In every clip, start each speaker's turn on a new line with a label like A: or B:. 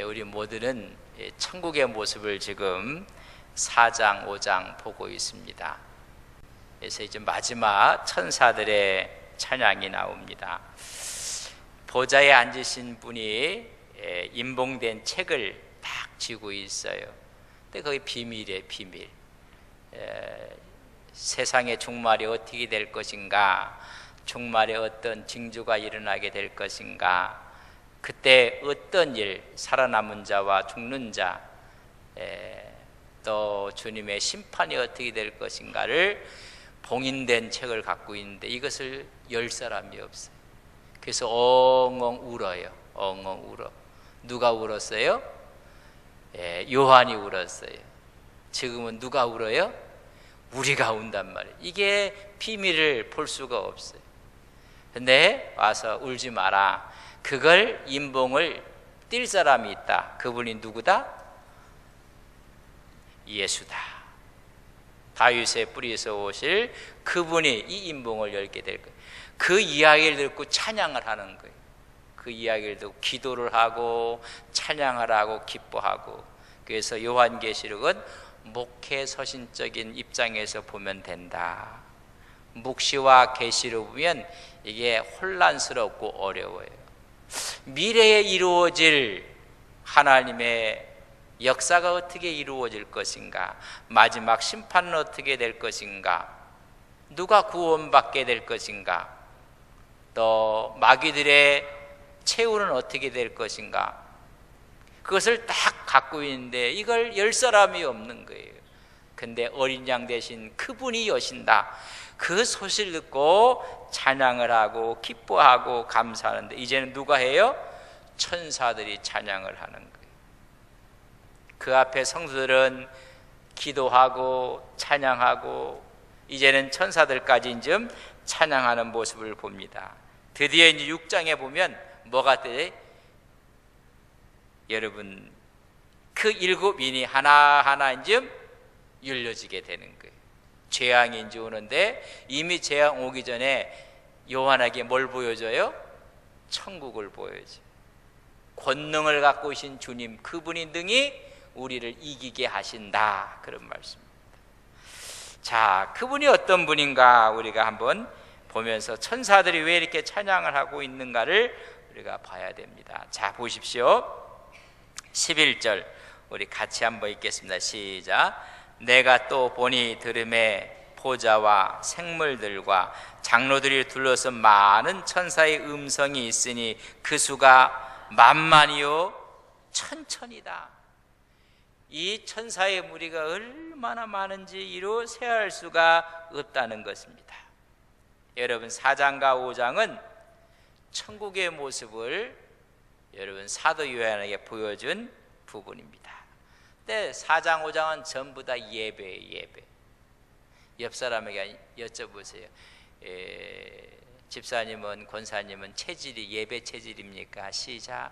A: 우리 모두는 천국의 모습을 지금 4장, 5장 보고 있습니다. 그래서 이제 마지막 천사들의 찬양이 나옵니다. 보좌에 앉으신 분이 임봉된 책을 딱 쥐고 있어요. 근데 거기 비밀이에요, 비밀. 세상의 종말이 어떻게 될 것인가, 종말에 어떤 징조가 일어나게 될 것인가, 그때 어떤 일, 살아남은 자와 죽는 자, 또 주님의 심판이 어떻게 될 것인가를 봉인된 책을 갖고 있는데 이것을 열 사람이 없어요. 그래서 엉엉 울어요. 엉엉 울어. 누가 울었어요? 요한이 울었어요. 지금은 누가 울어요? 우리가 운단 말이에요. 이게 비밀을 볼 수가 없어요. 근데 와서 울지 마라. 그걸 임봉을 띨 사람이 있다. 그분이 누구다? 예수다. 다윗의 뿌리에서 오실 그분이 이 임봉을 열게 될 거예요. 그 이야기를 듣고 찬양을 하는 거예요. 그 이야기를 듣고 기도를 하고 찬양을 하고 기뻐하고. 그래서 요한계시록은 목회 서신적인 입장에서 보면 된다. 묵시와 계시로 보면 이게 혼란스럽고 어려워요. 미래에 이루어질 하나님의 역사가 어떻게 이루어질 것인가, 마지막 심판은 어떻게 될 것인가, 누가 구원받게 될 것인가, 또 마귀들의 최후는 어떻게 될 것인가, 그것을 딱 갖고 있는데 이걸 열 사람이 없는 거예요. 근데 어린 양 대신 그분이 여신다. 그 소식을 듣고 찬양을 하고 기뻐하고 감사하는데 이제는 누가 해요? 천사들이 찬양을 하는 거예요. 그 앞에 성도들은 기도하고 찬양하고 이제는 천사들까지 좀 찬양하는 모습을 봅니다. 드디어 이제 6장에 보면 뭐가 돼? 여러분, 그 7인이 하나하나 이제 열려지게 되는 거예요. 재앙이 이제 오는데 이미 재앙 오기 전에 요한에게 뭘 보여줘요? 천국을 보여줘요. 권능을 갖고 계신 주님, 그분이 능히 우리를 이기게 하신다. 그런 말씀입니다. 자, 그분이 어떤 분인가 우리가 한번 보면서 천사들이 왜 이렇게 찬양을 하고 있는가를 우리가 봐야 됩니다. 자, 보십시오. 11절 우리 같이 한번 읽겠습니다. 시작. 내가 또 보니 들음에 보좌와 생물들과 장로들이 둘러서 많은 천사의 음성이 있으니 그 수가 만만이요 천천이다. 이 천사의 무리가 얼마나 많은지 이루 세할 수가 없다는 것입니다. 여러분, 4장과 5장은 천국의 모습을 여러분 사도 요한에게 보여준 부분입니다. 근데 4장 5장은 전부 다 예배예요. 예배. 옆 사람에게 여쭤보세요. 집사님은, 권사님은 체질이 예배 체질입니까? 시작.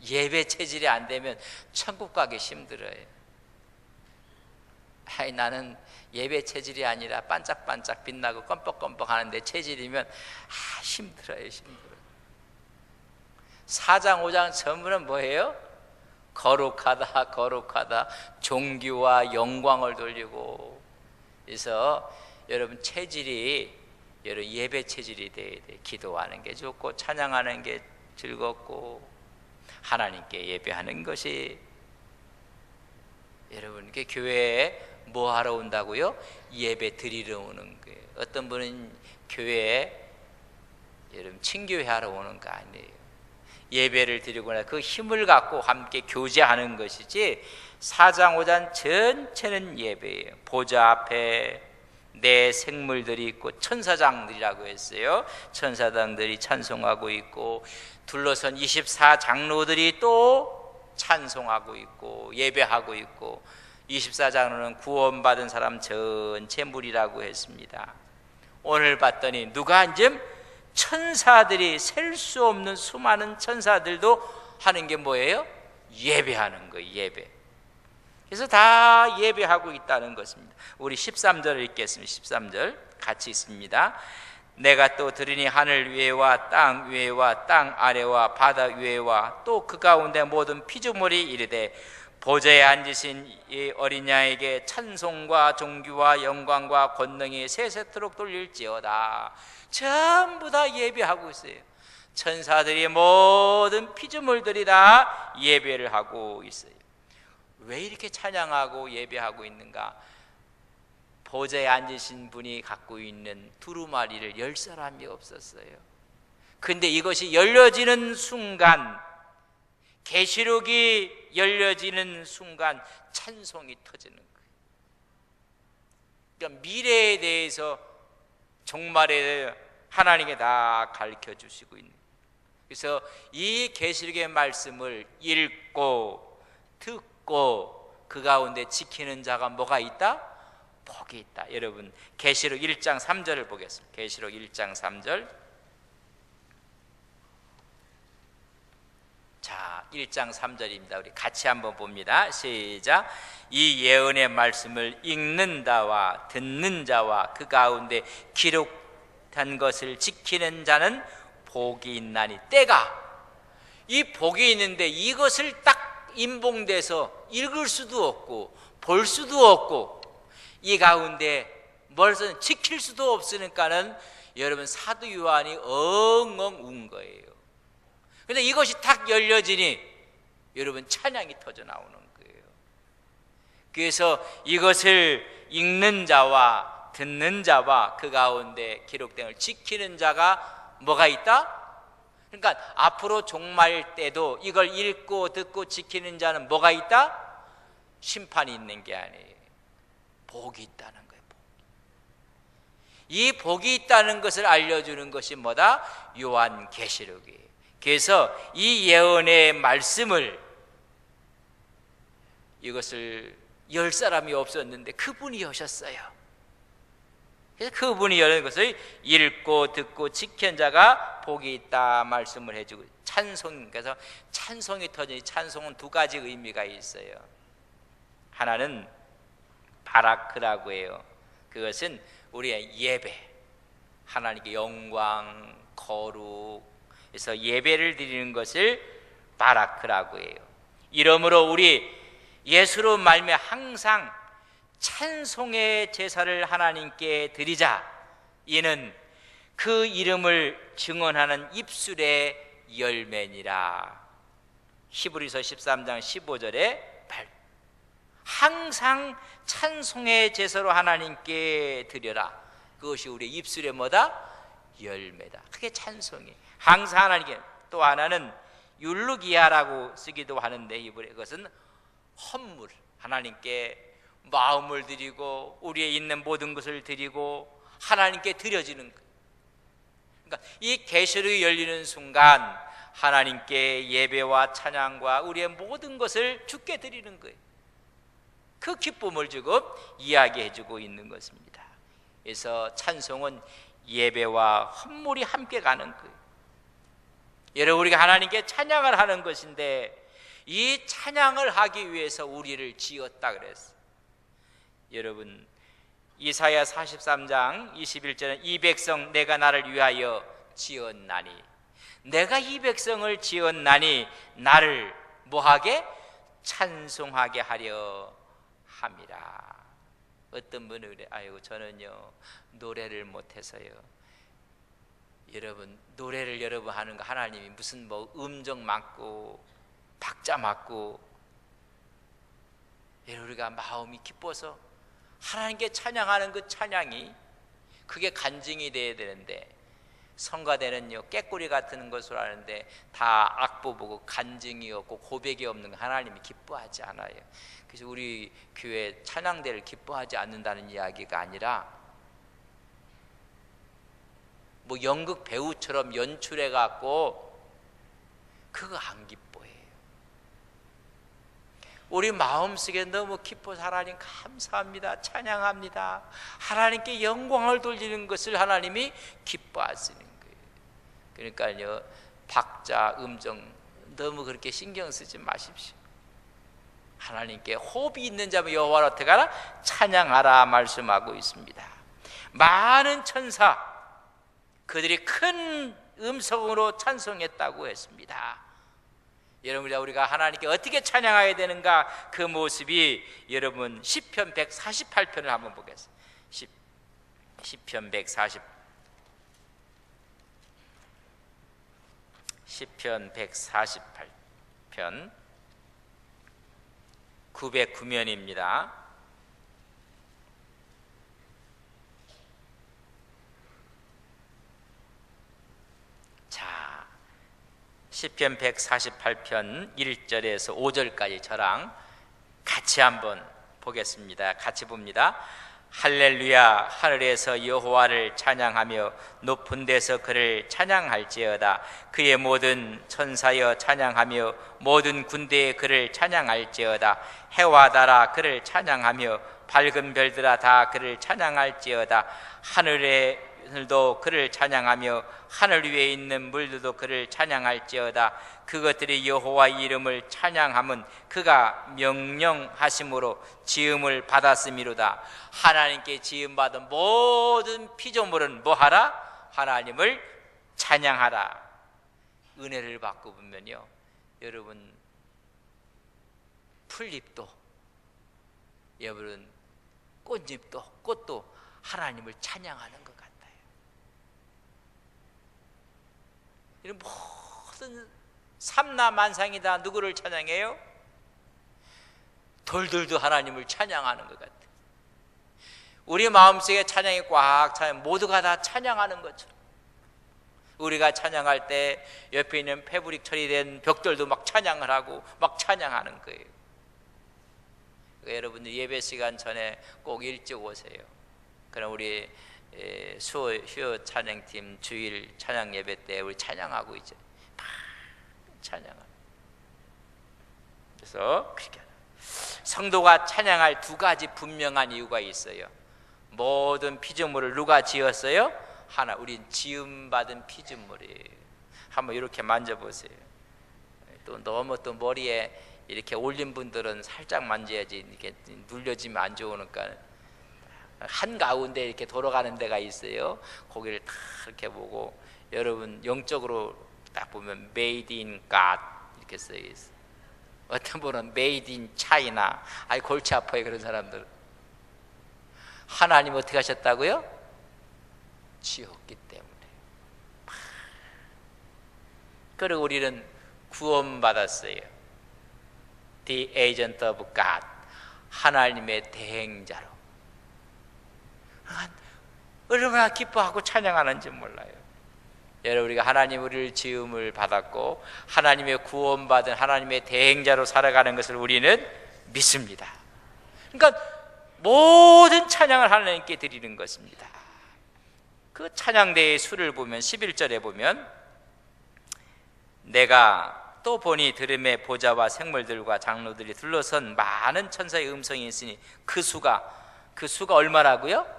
A: 예배 체질이 안 되면 천국 가기 힘들어요. 아이, 나는 예배 체질이 아니라 반짝반짝 빛나고 껌뻑껌뻑 하는데 체질이면 힘들어요. 힘들어요. 4장 5장 전부는 뭐예요? 거룩하다 거룩하다, 존귀와 영광을 돌리고. 그래서 여러분 체질이 여러분 예배 체질이 돼야 돼. 기도하는 게 좋고 찬양하는 게 즐겁고 하나님께 예배하는 것이. 여러분, 이게 교회에 뭐 하러 온다고요? 예배 드리러 오는 거예요. 어떤 분은 교회에 여러분 친교회 하러 오는 거 아니에요. 예배를 드리거나 그 힘을 갖고 함께 교제하는 것이지 4장 5장 전체는 예배예요. 보좌 앞에 내 생물들이 있고 천사장들이라고 했어요. 천사장들이 찬송하고 있고 둘러선 24장로들이 또 찬송하고 있고 예배하고 있고 24장로는 구원받은 사람 전체 무리라고 했습니다. 오늘 봤더니 누가 이제 천사들이 셀 수 없는 수많은 천사들도 하는 게 뭐예요? 예배하는 거예요. 예배. 그래서 다 예배하고 있다는 것입니다. 우리 13절을 읽겠습니다. 13절 같이 있습니다. 내가 또 들으니 하늘 위에와 땅 위에와 땅 아래와 바다 위에와 또 그 가운데 모든 피조물이 이르되 보좌에 앉으신 이 어린 양에게 찬송과 존귀와 영광과 권능이 세세토록 돌릴지어다. 전부 다 예배하고 있어요. 천사들이 모든 피조물들이 다 예배를 하고 있어요. 왜 이렇게 찬양하고 예배하고 있는가? 보좌에 앉으신 분이 갖고 있는 두루마리를 열 사람이 없었어요. 근데 이것이 열려지는 순간, 계시록이 열려지는 순간 찬송이 터지는 거예요. 그러니까 미래에 대해서 종말에 하나님께 다 가르쳐 주시고 있는 거예요. 그래서 이 계시록의 말씀을 읽고 듣고 그 가운데 지키는 자가 뭐가 있다? 복이 있다. 여러분 계시록 1장 3절을 보겠습니다. 계시록 1장 3절. 자, 1장 3절입니다. 우리 같이 한번 봅니다. 시작. 이 예언의 말씀을 읽는 자와 듣는 자와 그 가운데 기록한 것을 지키는 자는 복이 있나니. 때가, 이 복이 있는데 이것을 딱 임봉돼서 읽을 수도 없고 볼 수도 없고 이 가운데 뭘서 지킬 수도 없으니까는 여러분 사도 요한이 엉엉 운 거예요. 근데 이것이 딱 열려지니 여러분 찬양이 터져 나오는 거예요. 그래서 이것을 읽는 자와 듣는 자와 그 가운데 기록된 걸 지키는 자가 뭐가 있다? 그러니까 앞으로 종말 때도 이걸 읽고 듣고 지키는 자는 뭐가 있다? 심판이 있는 게 아니에요. 복이 있다는 거예요. 복. 이 복이 있다는 것을 알려주는 것이 뭐다? 요한 계시록이에요. 그래서 이 예언의 말씀을, 이것을 열 사람이 없었는데 그분이 여셨어요. 그래서 그분이 여는 것을 읽고 듣고 지킨 자가 복이 있다 말씀을 해주고, 찬송, 그래서 찬송이 터지니, 찬송은 두 가지 의미가 있어요. 하나는 바라크라고 해요. 그것은 우리의 예배, 하나님께 영광, 거룩, 그래서 예배를 드리는 것을 바라크라고 해요. 이러므로 우리 예수로 말미암아 항상 찬송의 제사를 하나님께 드리자. 이는 그 이름을 증언하는 입술의 열매니라. 히브리서 13장 15절에 항상 찬송의 제사로 하나님께 드려라. 그것이 우리 입술의 뭐다? 열매다. 그게 찬송이. 항상 하나님께. 또 하나는 율루기아라고 쓰기도 하는데 히브리, 그것은 헌물, 하나님께 마음을 드리고 우리의 있는 모든 것을 드리고 하나님께 드려지는 것. 그러니까 이 계시록이 열리는 순간 하나님께 예배와 찬양과 우리의 모든 것을 주께 드리는 거예요. 그 기쁨을 지금 이야기해주고 있는 것입니다. 그래서 찬송은 예배와 헌물이 함께 가는 거예요. 여러분, 우리가 하나님께 찬양을 하는 것인데 이 찬양을 하기 위해서 우리를 지었다 그랬어요. 여러분, 이사야 43장 21절은 이 백성 내가 나를 위하여 지었나니, 내가 이 백성을 지었나니 나를 뭐하게? 찬송하게 하려 함이라. 어떤 분은 그래, 아이고 저는요 노래를 못해서요. 여러분, 노래를 여러분 하는 거 하나님이 무슨 뭐 음정 맞고 박자 맞고, 여러분 우리가 마음이 기뻐서 하나님께 찬양하는 그 찬양이 그게 간증이 돼야 되는데, 성가대는요 깨꼬리 같은 것으로 하는데 다 악보 보고 간증이 없고 고백이 없는 거 하나님이 기뻐하지 않아요. 그래서 우리 교회 찬양대를 기뻐하지 않는다는 이야기가 아니라 뭐 연극 배우처럼 연출해 갖고 그거 안 기뻐해요. 우리 마음속에 너무 기뻐서 하나님 감사합니다, 찬양합니다, 하나님께 영광을 돌리는 것을 하나님이 기뻐하시는 거예요. 그러니까요 박자, 음정 너무 그렇게 신경 쓰지 마십시오. 하나님께 호흡이 있는 자면 여호와를 어떻게 하라? 찬양하라 말씀하고 있습니다. 많은 천사, 그들이 큰 음성으로 찬송했다고 했습니다. 여러분, 우리가 하나님께 어떻게 찬양해야 되는가, 그 모습이 여러분 시편 148편을 한번 보겠습니다. 시편 148편 909면입니다. 자, 시편 148편 1절에서 5절까지 저랑 같이 한번 보겠습니다. 같이 봅니다. 할렐루야, 하늘에서 여호와를 찬양하며 높은 데서 그를 찬양할지어다. 그의 모든 천사여 찬양하며 모든 군대에 그를 찬양할지어다. 해와 달아 그를 찬양하며 밝은 별들아 다 그를 찬양할지어다. 하늘도 그를 찬양하며 하늘 위에 있는 물들도 그를 찬양할지어다. 그것들이 여호와의 이름을 찬양함은 그가 명령하심으로 지음을 받았음이로다. 하나님께 지음받은 모든 피조물은 뭐하라? 하나님을 찬양하라. 은혜를 받고 보면요, 여러분 풀잎도, 여러분 꽃잎도, 꽃도 하나님을 찬양하는 것 같아요. 이런 모든 삼라만상이 다 누구를 찬양해요? 돌들도 하나님을 찬양하는 것 같아요. 우리 마음속에 찬양이 꽉 차면 모두가 다 찬양하는 것처럼, 우리가 찬양할 때 옆에 있는 패브릭 처리된 벽돌도 막 찬양을 하고 막 찬양하는 거예요. 여러분들 예배 시간 전에 꼭 일찍 오세요. 그럼 우리 휴 찬양팀 주일 찬양 예배 때 우리 찬양하고 있죠. 막 찬양하고. 그래서 그렇게 성도가 찬양할 두 가지 분명한 이유가 있어요. 모든 피조물을 누가 지었어요? 하나. 우린 지음받은 피조물이에요. 한번 이렇게 만져보세요. 또 너무 또 머리에 이렇게 올린 분들은 살짝 만져야지, 이렇게 눌려지면 안 좋으니까 한가운데 이렇게 돌아가는 데가 있어요. 거기를 다 이렇게 보고, 여러분 영적으로 딱 보면 Made in God 이렇게 써 있어요. 어떤 분은 Made in China. 아이 골치 아파요, 그런 사람들. 하나님 어떻게 하셨다고요? 지었기 때문에. 그리고 우리는 구원받았어요. The agent of God, 하나님의 대행자로. 얼마나 기뻐하고 찬양하는지 몰라요. 여러분, 우리가 하나님 우리를 지음을 받았고 하나님의 구원받은 하나님의 대행자로 살아가는 것을 우리는 믿습니다. 그러니까 모든 찬양을 하나님께 드리는 것입니다. 그 찬양대의 수를 보면 11절에 보면, 내가 또 보니 들음에 보좌와 생물들과 장로들이 둘러선 많은 천사의 음성이 있으니 그 수가 얼마라고요?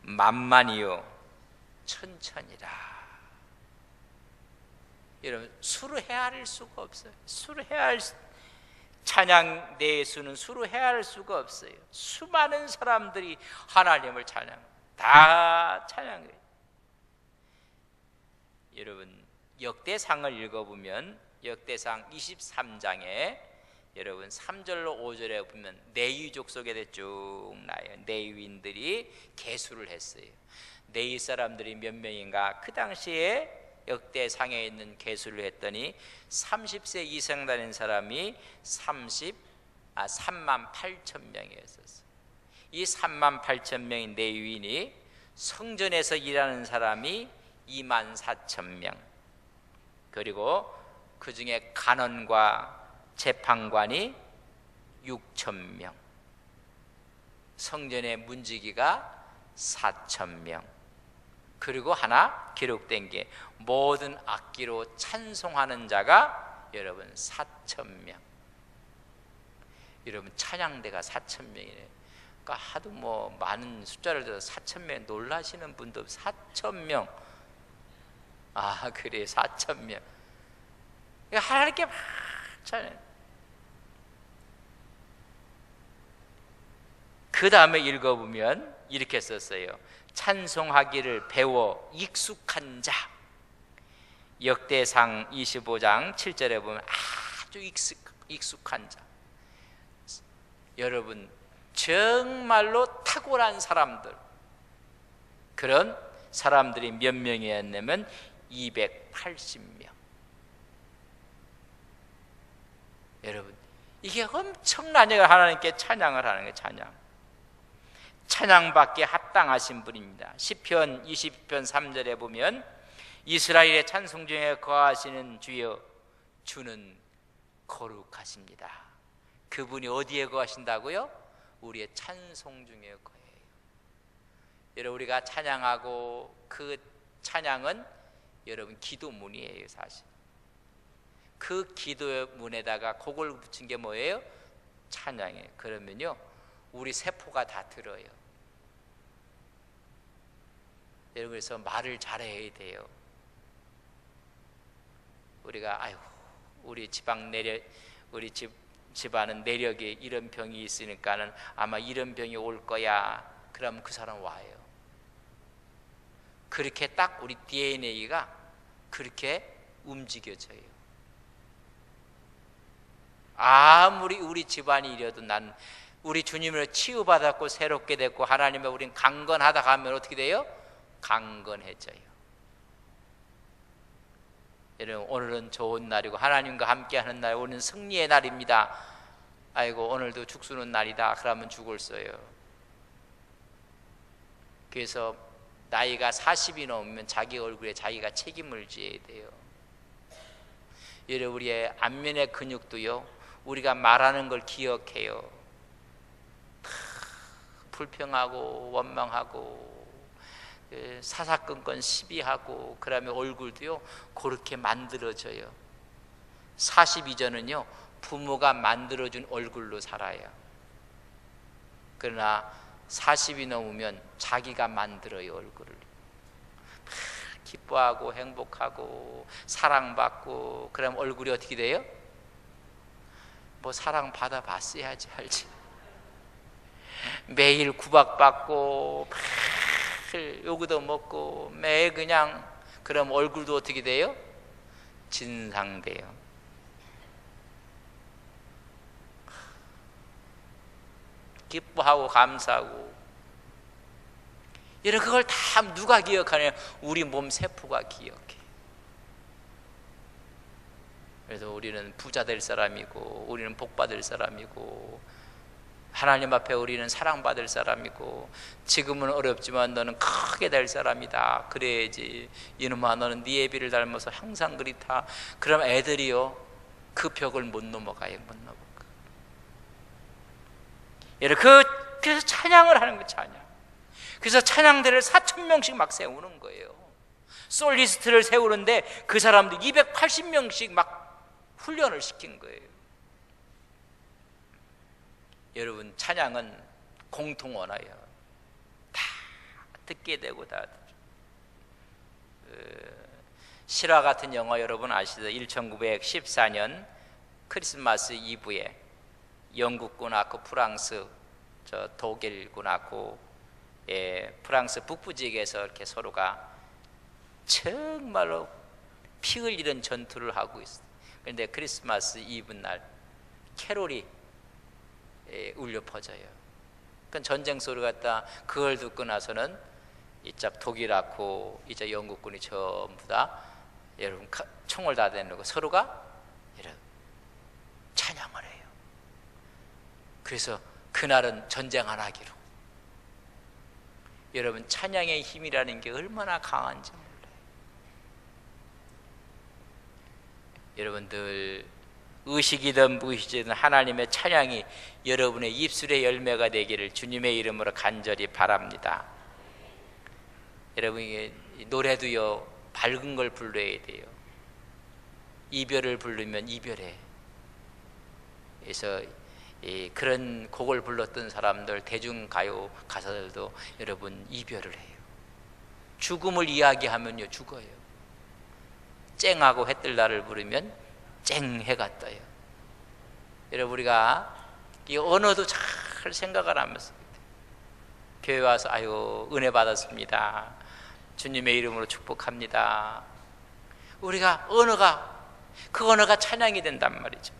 A: 만만이요 천천이라. 여러분, 수로 헤아릴 수가 없어요. 찬양 내 수는 수로 헤아릴 수가 없어요. 수많은 사람들이 하나님을 다 찬양해요. 여러분, 역대상을 읽어보면 역대상 23장에 여러분 3절로 5절에 보면 레위 족속에 쭉 나요. 레위인들이 계수를 했어요. 레위 사람들이 몇 명인가? 그 당시에 역대상에 있는 계수를 했더니 30세 이상 되는 사람이 3만 8천 명이었었어요. 이 3만 8천 명인 레위인이, 성전에서 일하는 사람이 2만 4천 명, 그리고 그 중에 간원과 재판관이 6천 명, 성전의 문지기가 4천 명, 그리고 하나 기록된 게 모든 악기로 찬송하는 자가 여러분 4천 명. 여러분, 찬양대가 4천 명이네요. 그러니까 하도 뭐 많은 숫자를 들어서 4천 명 놀라시는 분도 4천 명. 아, 그래, 4천 명. 하나님께 막 찬양. 그 다음에 읽어보면 이렇게 썼어요. 찬송하기를 배워 익숙한 자. 역대상 25장 7절에 보면 아주 익숙한 자. 여러분, 정말로 탁월한 사람들, 그런 사람들이 몇 명이었냐면 280명. 여러분, 이게 엄청나게 하나님께 찬양을 하는 거예요. 찬양받기에 합당하신 분입니다. 시편 20편 3절에 보면 이스라엘의 찬송 중에 거하시는 주여, 주는 거룩하십니다. 그분이 어디에 거하신다고요? 우리의 찬송 중에 거해요. 여러분, 우리가 찬양하고 그 찬양은 여러분 기도문이에요. 사실 그 기도문에다가 곡을 붙인 게 뭐예요? 찬양이에요. 그러면요 우리 세포가 다 들어요. 여러분, 그래서 말을 잘해야 돼요. 우리가 아이고 우리 집안은 내력에 이런 병이 있으니까는 아마 이런 병이 올 거야. 그럼 그 사람 와요. 그렇게 딱 우리 DNA가 그렇게 움직여져요. 아무리 우리 집안이 이래도 난 우리 주님으로 치유받았고 새롭게 됐고 하나님의 우린 강건하다 하면 어떻게 돼요? 강건해져요. 여러분, 오늘은 좋은 날이고 하나님과 함께하는 날, 오늘은 승리의 날입니다. 아이고 오늘도 죽수는 날이다. 그러면 죽을 써요. 그래서 나이가 40이 넘으면 자기 얼굴에 자기가 책임을 져야 돼요. 여러분, 우리의 안면의 근육도요, 우리가 말하는 걸 기억해요. 불평하고 원망하고 사사건건 시비하고 그러면 얼굴도요 그렇게 만들어져요. 40 이전은요 부모가 만들어준 얼굴로 살아요. 그러나 40이 넘으면 자기가 만들어요. 얼굴을 기뻐하고 행복하고 사랑받고 그럼 얼굴이 어떻게 돼요? 뭐 사랑받아 봤어야지 알지. 매일 구박받고 매일 요구도 먹고 매일 그냥 그럼 얼굴도 어떻게 돼요? 진상돼요. 기뻐하고 감사하고. 여러분, 그걸 다 누가 기억하냐? 우리 몸 세포가 기억해. 그래서 우리는 부자 될 사람이고 우리는 복 받을 사람이고 하나님 앞에 우리는 사랑받을 사람이고 지금은 어렵지만 너는 크게 될 사람이다. 그래야지. 이놈아 너는 네 애비를 닮아서 항상 그리다. 그럼 애들이요 그 벽을 못 넘어가요. 못 넘어가. 여러분, 그래서 찬양을 하는 거 찬양. 그래서 찬양대를 4,000명씩 막 세우는 거예요. 솔리스트를 세우는데 그 사람들 280명씩 막 훈련을 시킨 거예요. 여러분, 찬양은 공통언어예요. 다 듣게 되고 다 실화 같은 영화 여러분 아시죠? 1914년 크리스마스 이브에 영국군하고 프랑스, 독일군하고 프랑스 북부 지역에서 이렇게 서로가 정말로 피 흘리는 전투를 하고 있어요. 그런데 크리스마스 이브 날 캐롤이 울려 퍼져요. 그러니까 전쟁 소리가 딱 그걸 듣고 나서는 이쪽 독일하고 이쪽 영국군이 전부 다 여러분 총을 다 대놓고 서로가 이런 찬양을 해요. 그래서 그날은 전쟁 안 하기로. 여러분, 찬양의 힘이라는 게 얼마나 강한지 몰라요. 여러분들 의식이든 무의식이든 하나님의 찬양이 여러분의 입술의 열매가 되기를 주님의 이름으로 간절히 바랍니다. 여러분, 노래도요 밝은 걸 불러야 돼요. 이별을 부르면 이별해. 그래서 그런 곡을 불렀던 사람들, 대중가요 가사들도 여러분 이별을 해요. 죽음을 이야기하면요 죽어요. 쨍하고 해 뜰 날을 부르면 쨍해가 떠요. 여러분, 우리가 이 언어도 잘 생각을 하면서 교회 와서 아유 은혜 받았습니다, 주님의 이름으로 축복합니다. 우리가 그 언어가 찬양이 된단 말이죠.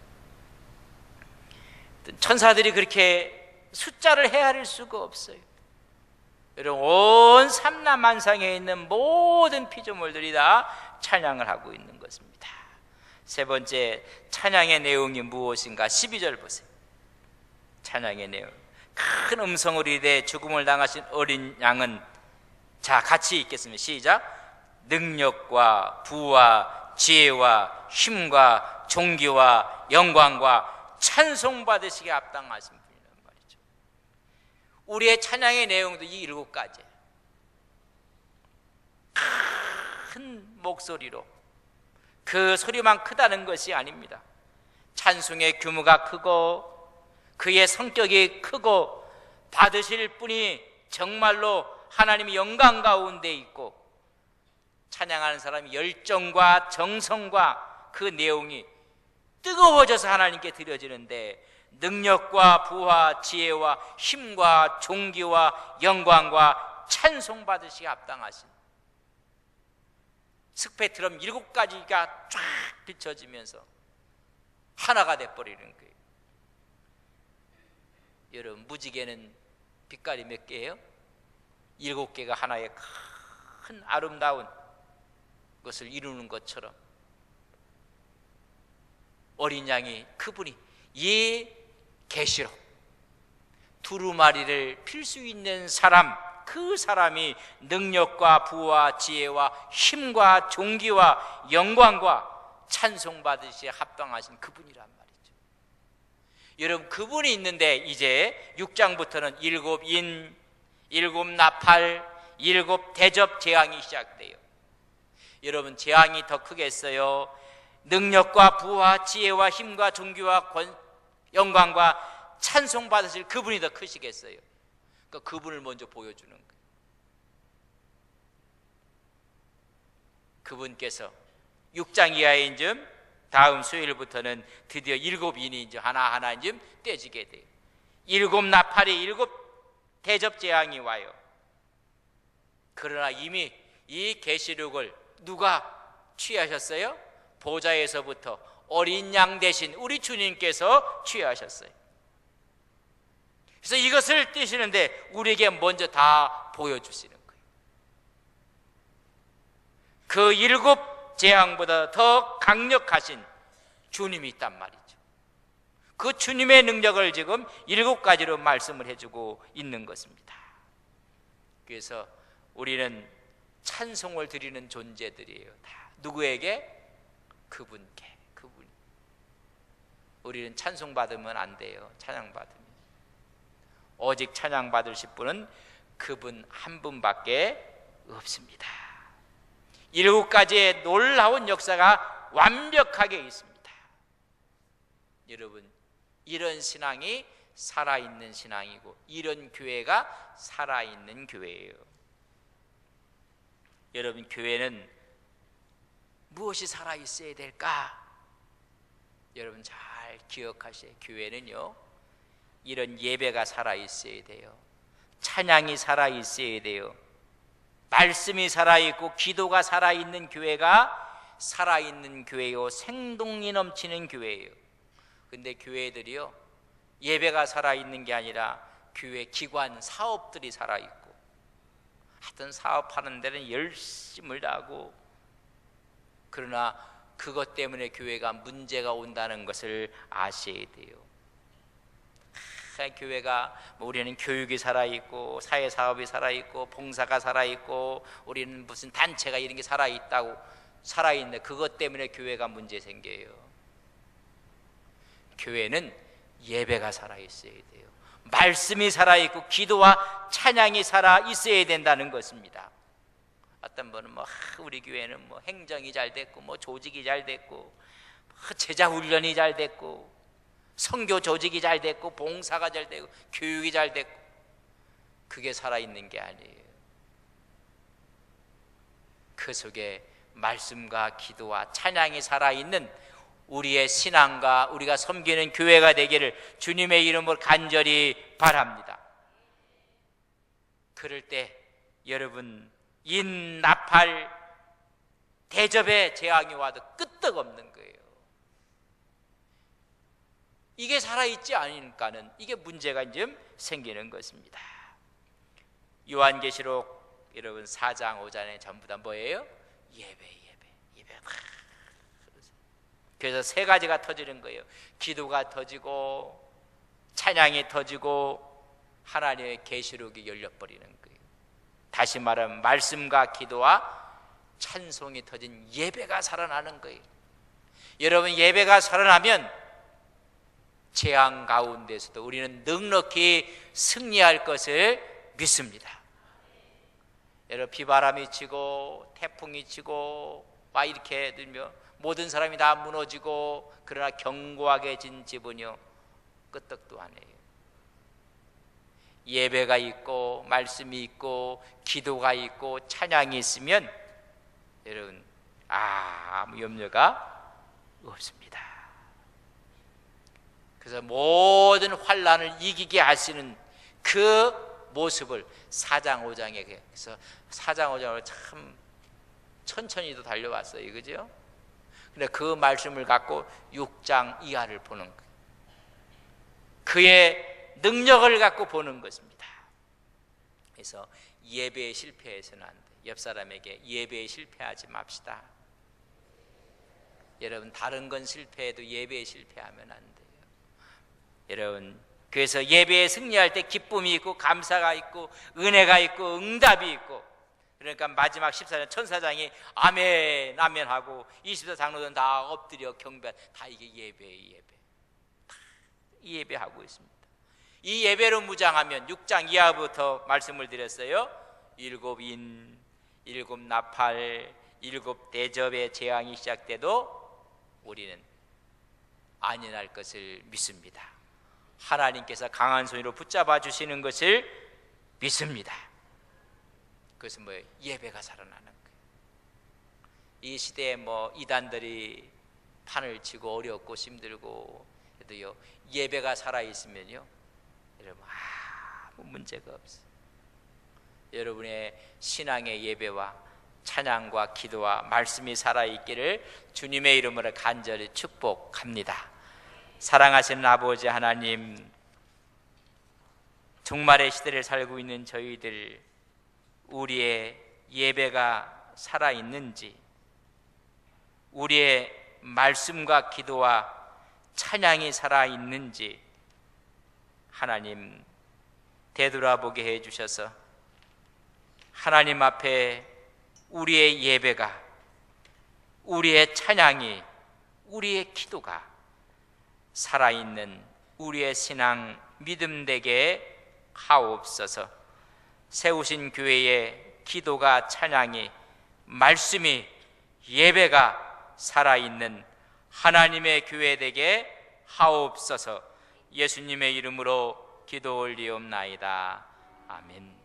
A: 천사들이 그렇게 숫자를 헤아릴 수가 없어요. 여러분, 온 삼라만상에 있는 모든 피조물들이 다 찬양을 하고 있는 것입니다. 세 번째, 찬양의 내용이 무엇인가? 12절 보세요. 찬양의 내용. 큰 음성으로 이르되 죽음을 당하신 어린 양은, 자 같이 읽겠습니다. 시작. 능력과 부와 지혜와 힘과 존귀와 영광과 찬송받으시기에 합당하신 분이란 말이죠. 우리의 찬양의 내용도 이 7가지예요. 큰 목소리로, 그 소리만 크다는 것이 아닙니다. 찬송의 규모가 크고 그의 성격이 크고 받으실 분이 정말로 하나님의 영광 가운데 있고, 찬양하는 사람이 열정과 정성과 그 내용이 뜨거워져서 하나님께 드려지는데, 능력과 부와 지혜와 힘과 존귀와 영광과 찬송 받으시기에 합당하신, 스펙트럼 7가지가 쫙 비춰지면서 하나가 돼버리는 거예요. 여러분, 무지개는 빛깔이 몇 개예요? 7개가 하나의 큰 아름다운 것을 이루는 것처럼, 어린 양이, 그분이 이 계시록 두루마리를 필 수 있는 사람, 그 사람이 능력과 부와 지혜와 힘과 존귀와 영광과 찬송받으시에 합당하신 그분이란 말이죠. 여러분, 그분이 있는데 이제 6장부터는 7인, 7나팔, 7대접 재앙이 시작돼요. 여러분, 재앙이 더 크겠어요? 능력과 부와 지혜와 힘과 존귀와 영광과 찬송 받으실 그분이 더 크시겠어요? 그러니까 그분을 먼저 보여주는 거예요. 그분께서 6장 이하인 점 다음 수요일부터는 드디어 7인인 점 하나하나인 점 떼지게 돼요. 7나팔이 7대접 재앙이 와요. 그러나 이미 이 계시록을 누가 취하셨어요? 보좌에서부터 어린 양 대신 우리 주님께서 취하셨어요. 그래서 이것을 띄시는데 우리에게 먼저 다 보여주시는 거예요. 그 7 재앙보다 더 강력하신 주님이 있단 말이죠. 그 주님의 능력을 지금 7가지로 말씀을 해주고 있는 것입니다. 그래서 우리는 찬송을 드리는 존재들이에요. 다 누구에게? 그분께. 그분. 우리는 찬송 받으면 안 돼요. 찬양 받으면. 오직 찬양 받으실 분은 그분 한 분밖에 없습니다. 7가지의 놀라운 역사가 완벽하게 있습니다. 여러분, 이런 신앙이 살아있는 신앙이고, 이런 교회가 살아있는 교회예요. 여러분, 교회는 무엇이 살아있어야 될까? 여러분 잘 기억하세요. 교회는요, 이런 예배가 살아있어야 돼요. 찬양이 살아있어야 돼요. 말씀이 살아있고 기도가 살아있는 교회가 살아있는 교회요, 생동이 넘치는 교회예요. 근데 교회들이요, 예배가 살아있는 게 아니라 교회 기관 사업들이 살아있고, 하여튼 사업하는 데는 열심을 다하고, 그러나 그것 때문에 교회가 문제가 온다는 것을 아셔야 돼요. 교회가 우리는 교육이 살아있고 사회사업이 살아있고 봉사가 살아있고 우리는 무슨 단체가 이런 게 살아있다고 살아있는데, 그것 때문에 교회가 문제 생겨요. 교회는 예배가 살아있어야 돼요. 말씀이 살아있고 기도와 찬양이 살아있어야 된다는 것입니다. 어떤 분은 우리 교회는 행정이 잘 됐고 조직이 잘 됐고 제자 훈련이 잘 됐고 선교 조직이 잘 됐고 봉사가 잘 되고 교육이 잘 됐고, 그게 살아있는 게 아니에요. 그 속에 말씀과 기도와 찬양이 살아있는 우리의 신앙과 우리가 섬기는 교회가 되기를 주님의 이름으로 간절히 바랍니다. 그럴 때 여러분 인나팔 대접에 재앙이 와도 끄떡없는 거예요. 이게 살아있지 않으니까는 이게 문제가 좀 생기는 것입니다. 요한계시록 여러분 4장 5장에 전부 다 뭐예요? 예배. 그래서 세 가지가 터지는 거예요. 기도가 터지고 찬양이 터지고 하나님의 계시록이 열려버리는 거예요. 다시 말하면 말씀과 기도와 찬송이 터진 예배가 살아나는 거예요. 여러분 예배가 살아나면 재앙 가운데서도 우리는 넉넉히 승리할 것을 믿습니다. 여러분 비바람이 치고 태풍이 치고 막 이렇게 들며 모든 사람이 다 무너지고 그러나 견고하게 진 집은요 끄떡도 안 해요. 예배가 있고 말씀이 있고 기도가 있고 찬양이 있으면 여러분 아무 염려가 없습니다. 그래서 모든 환난을 이기게 하시는 그 모습을 4장 5장에 그래서 4장 5장을 참 천천히도 달려왔어요. 그죠? 근데 그 말씀을 갖고 6장 이하를 보는 거예요. 그의 능력을 갖고 보는 것입니다. 그래서 예배에 실패해서는 안 돼요. 옆 사람에게 예배에 실패하지 맙시다. 여러분 다른 건 실패해도 예배에 실패하면 안 돼요. 여러분 그래서 예배에 승리할 때 기쁨이 있고 감사가 있고 은혜가 있고 응답이 있고 그러니까 마지막 14장 천사장이 아멘 아멘 하고 24장로들은 다 엎드려 경배한 다 이게 예배예요. 예배 다 예배하고 있습니다. 이 예배로 무장하면 6장 이하부터 말씀을 드렸어요. 7인 7나팔 7대접의 재앙이 시작돼도 우리는 안연할 것을 믿습니다. 하나님께서 강한 손으로 붙잡아 주시는 것을 믿습니다. 그것은 뭐예요? 예배가 살아나는 거예요. 이 시대에 뭐 이단들이 판을 치고 어렵고 힘들고 해도요 예배가 살아있으면요 여러분 아무 문제가 없어요. 여러분의 신앙의 예배와 찬양과 기도와 말씀이 살아있기를 주님의 이름으로 간절히 축복합니다. 사랑하시는 아버지 하나님, 종말의 시대를 살고 있는 저희들 우리의 예배가 살아있는지, 우리의 말씀과 기도와 찬양이 살아있는지 하나님 되돌아보게 해주셔서 하나님 앞에 우리의 예배가, 우리의 찬양이, 우리의 기도가 살아있는 우리의 신앙 믿음 되게 하옵소서. 세우신 교회의 기도가, 찬양이, 말씀이, 예배가 살아있는 하나님의 교회 되게 하옵소서. 예수님의 이름으로 기도 올리옵나이다. 아멘.